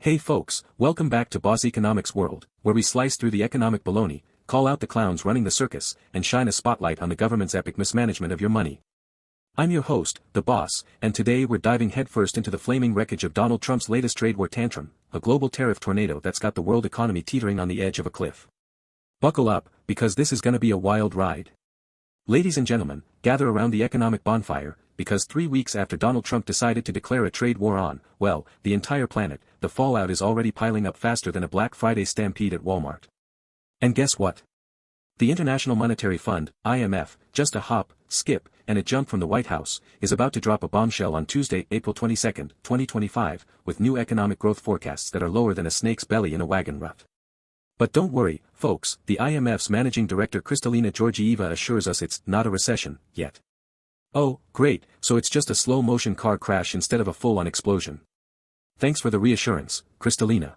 Hey folks, welcome back to Boss Economics World, where we slice through the economic baloney, call out the clowns running the circus, and shine a spotlight on the government's epic mismanagement of your money. I'm your host, the Boss, and today we're diving headfirst into the flaming wreckage of Donald Trump's latest trade war tantrum, a global tariff tornado that's got the world economy teetering on the edge of a cliff. Buckle up, because this is gonna be a wild ride. Ladies and gentlemen, gather around the economic bonfire, because 3 weeks after Donald Trump decided to declare a trade war on, well, the entire planet, the fallout is already piling up faster than a Black Friday stampede at Walmart. And guess what? The International Monetary Fund, IMF, just a hop, skip, and a jump from the White House, is about to drop a bombshell on Tuesday, April 22, 2025, with new economic growth forecasts that are lower than a snake's belly in a wagon rut. But don't worry, folks, the IMF's managing director Kristalina Georgieva assures us it's not a recession, yet. Oh, great, so it's just a slow-motion car crash instead of a full-on explosion. Thanks for the reassurance, Kristalina.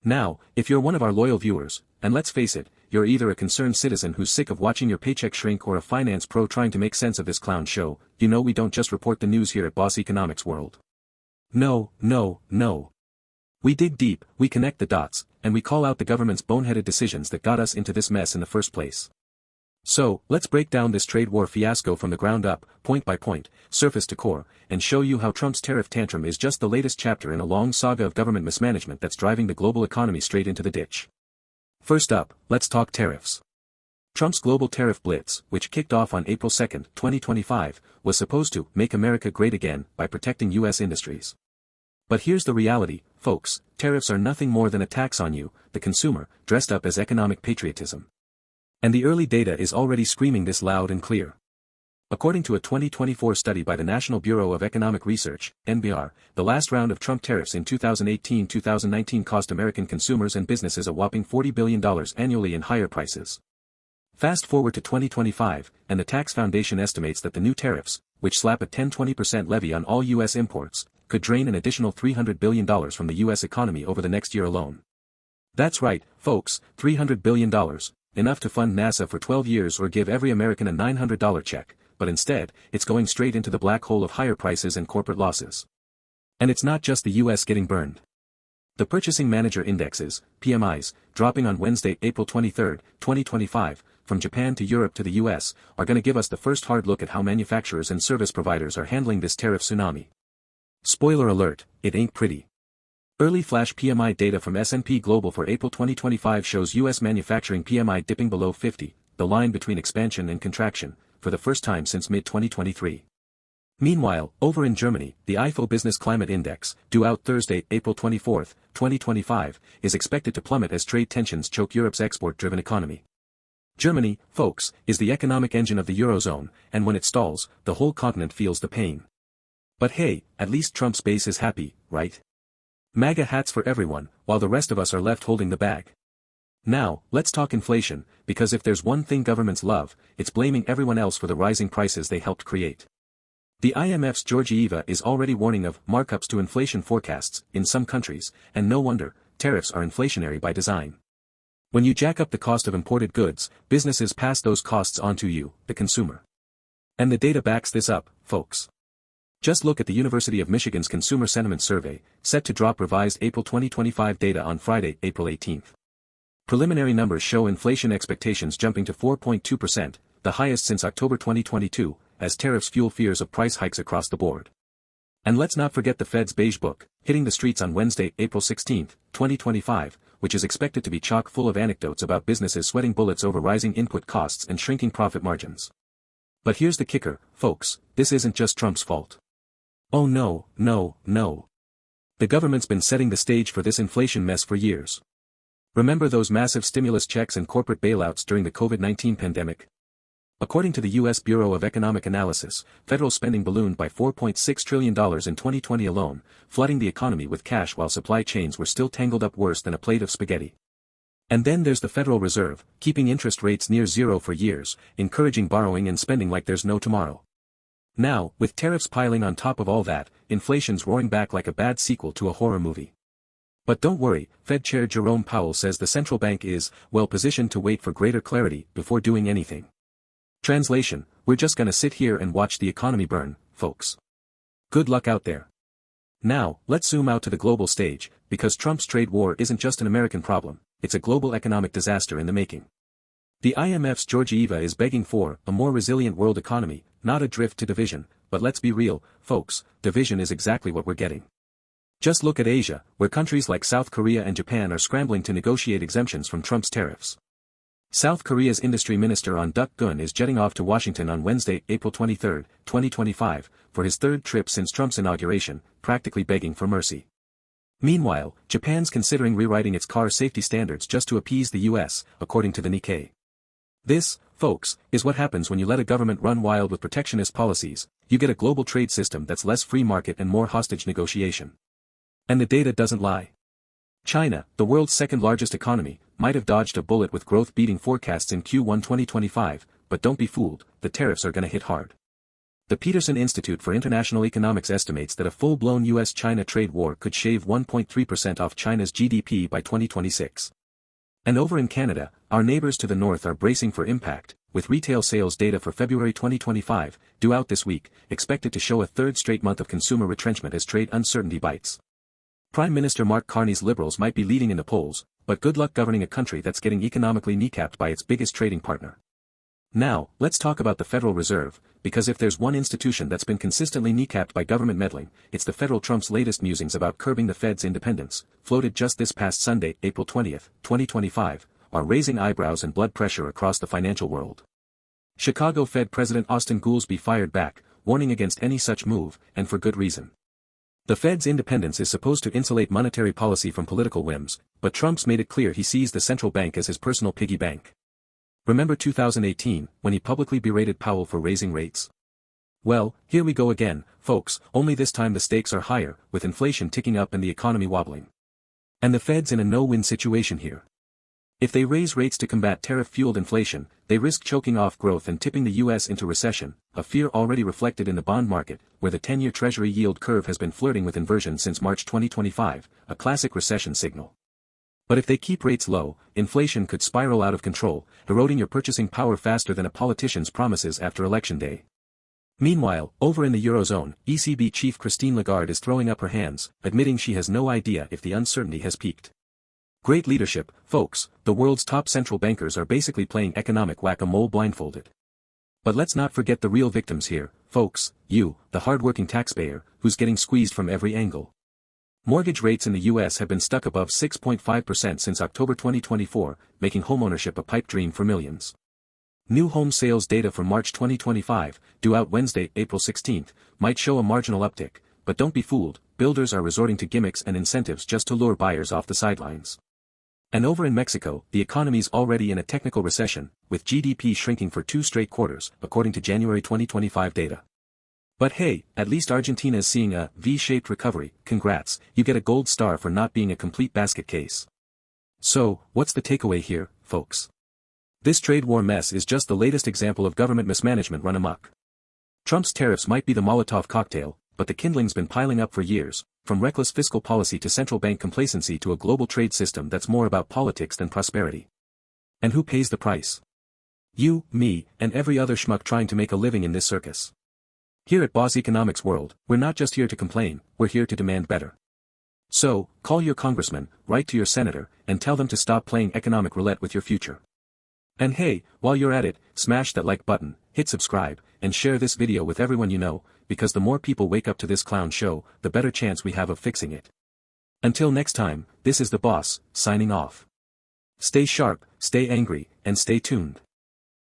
Now, if you're one of our loyal viewers, and let's face it, you're either a concerned citizen who's sick of watching your paycheck shrink or a finance pro trying to make sense of this clown show, you know we don't just report the news here at Boss Economics World. No. We dig deep, we connect the dots, and we call out the government's boneheaded decisions that got us into this mess in the first place. So, let's break down this trade war fiasco from the ground up, point by point, surface to core, and show you how Trump's tariff tantrum is just the latest chapter in a long saga of government mismanagement that's driving the global economy straight into the ditch. First up, let's talk tariffs. Trump's global tariff blitz, which kicked off on April 2, 2025, was supposed to make America great again by protecting U.S. industries. But here's the reality, folks, tariffs are nothing more than a tax on you, the consumer, dressed up as economic patriotism. And the early data is already screaming this loud and clear. According to a 2024 study by the National Bureau of Economic Research, NBR, the last round of Trump tariffs in 2018-2019 cost American consumers and businesses a whopping $40 billion annually in higher prices. Fast forward to 2025, and the Tax Foundation estimates that the new tariffs, which slap a 10-20% levy on all U.S. imports, could drain an additional $300 billion from the U.S. economy over the next year alone. That's right, folks, $300 billion. Enough to fund NASA for 12 years or give every American a $900 check, but instead, it's going straight into the black hole of higher prices and corporate losses. And it's not just the US getting burned. The Purchasing Manager Indexes, PMIs, dropping on Wednesday, April 23, 2025, from Japan to Europe to the US, are going to give us the first hard look at how manufacturers and service providers are handling this tariff tsunami. Spoiler alert, it ain't pretty. Early flash PMI data from S&P Global for April 2025 shows U.S. manufacturing PMI dipping below 50, the line between expansion and contraction, for the first time since mid-2023. Meanwhile, over in Germany, the Ifo Business Climate Index, due out Thursday, April 24, 2025, is expected to plummet as trade tensions choke Europe's export-driven economy. Germany, folks, is the economic engine of the Eurozone, and when it stalls, the whole continent feels the pain. But hey, at least Trump's base is happy, right? MAGA hats for everyone, while the rest of us are left holding the bag. Now, let's talk inflation, because if there's one thing governments love, it's blaming everyone else for the rising prices they helped create. The IMF's Georgieva is already warning of markups to inflation forecasts in some countries, and no wonder, tariffs are inflationary by design. When you jack up the cost of imported goods, businesses pass those costs on to you, the consumer. And the data backs this up, folks. Just look at the University of Michigan's Consumer Sentiment Survey, set to drop revised April 2025 data on Friday, April 18. Preliminary numbers show inflation expectations jumping to 4.2%, the highest since October 2022, as tariffs fuel fears of price hikes across the board. And let's not forget the Fed's Beige Book, hitting the streets on Wednesday, April 16, 2025, which is expected to be chock full of anecdotes about businesses sweating bullets over rising input costs and shrinking profit margins. But here's the kicker, folks, this isn't just Trump's fault. Oh no. The government's been setting the stage for this inflation mess for years. Remember those massive stimulus checks and corporate bailouts during the COVID-19 pandemic? According to the U.S. Bureau of Economic Analysis, federal spending ballooned by $4.6 trillion in 2020 alone, flooding the economy with cash while supply chains were still tangled up worse than a plate of spaghetti. And then there's the Federal Reserve, keeping interest rates near zero for years, encouraging borrowing and spending like there's no tomorrow. Now, with tariffs piling on top of all that, inflation's roaring back like a bad sequel to a horror movie. But don't worry, Fed Chair Jerome Powell says the central bank is, well positioned to wait for greater clarity before doing anything. Translation, we're just gonna sit here and watch the economy burn, folks. Good luck out there. Now, let's zoom out to the global stage, because Trump's trade war isn't just an American problem, it's a global economic disaster in the making. The IMF's Georgieva is begging for a more resilient world economy, not a drift to division, but let's be real, folks, division is exactly what we're getting. Just look at Asia, where countries like South Korea and Japan are scrambling to negotiate exemptions from Trump's tariffs. South Korea's industry minister On Duk-gun is jetting off to Washington on Wednesday, April 23, 2025, for his third trip since Trump's inauguration, practically begging for mercy. Meanwhile, Japan's considering rewriting its car safety standards just to appease the US, according to the Nikkei. This, folks, is what happens when you let a government run wild with protectionist policies. You get a global trade system that's less free market and more hostage negotiation. And the data doesn't lie. China, the world's second-largest economy, might have dodged a bullet with growth beating forecasts in Q1 2025, but don't be fooled, the tariffs are gonna hit hard. The Peterson Institute for International Economics estimates that a full-blown US-China trade war could shave 1.3% off China's GDP by 2026. And over in Canada, our neighbors to the north are bracing for impact, with retail sales data for February 2025, due out this week, expected to show a third straight month of consumer retrenchment as trade uncertainty bites. Prime Minister Mark Carney's Liberals might be leading in the polls, but good luck governing a country that's getting economically kneecapped by its biggest trading partner. Now, let's talk about the Federal Reserve, because if there's one institution that's been consistently kneecapped by government meddling, it's the Federal. Trump's latest musings about curbing the Fed's independence, floated just this past Sunday, April 20, 2025, are raising eyebrows and blood pressure across the financial world. Chicago Fed President Austin Goolsbee fired back, warning against any such move, and for good reason. The Fed's independence is supposed to insulate monetary policy from political whims, but Trump's made it clear he sees the central bank as his personal piggy bank. Remember 2018, when he publicly berated Powell for raising rates? Well, here we go again, folks, only this time the stakes are higher, with inflation ticking up and the economy wobbling. And the Fed's in a no-win situation here. If they raise rates to combat tariff-fueled inflation, they risk choking off growth and tipping the US into recession, a fear already reflected in the bond market, where the 10-year Treasury yield curve has been flirting with inversion since March 2025, a classic recession signal. But if they keep rates low, inflation could spiral out of control, eroding your purchasing power faster than a politician's promises after Election Day. Meanwhile, over in the Eurozone, ECB chief Christine Lagarde is throwing up her hands, admitting she has no idea if the uncertainty has peaked. Great leadership, folks, the world's top central bankers are basically playing economic whack-a-mole blindfolded. But let's not forget the real victims here, folks, you, the hard-working taxpayer, who's getting squeezed from every angle. Mortgage rates in the US have been stuck above 6.5% since October 2024, making homeownership a pipe dream for millions. New home sales data for March 2025, due out Wednesday, April 16, might show a marginal uptick, but don't be fooled, builders are resorting to gimmicks and incentives just to lure buyers off the sidelines. And over in Mexico, the economy's already in a technical recession, with GDP shrinking for 2 straight quarters, according to January 2025 data. But hey, at least Argentina is seeing a V-shaped recovery. Congrats, you get a gold star for not being a complete basket case. So, what's the takeaway here, folks? This trade war mess is just the latest example of government mismanagement run amok. Trump's tariffs might be the Molotov cocktail, but the kindling's been piling up for years, from reckless fiscal policy to central bank complacency to a global trade system that's more about politics than prosperity. And who pays the price? You, me, and every other schmuck trying to make a living in this circus. Here at Boss Economics World, we're not just here to complain, we're here to demand better. So, call your congressman, write to your senator, and tell them to stop playing economic roulette with your future. And hey, while you're at it, smash that like button, hit subscribe, and share this video with everyone you know, because the more people wake up to this clown show, the better chance we have of fixing it. Until next time, this is the boss, signing off. Stay sharp, stay angry, and stay tuned.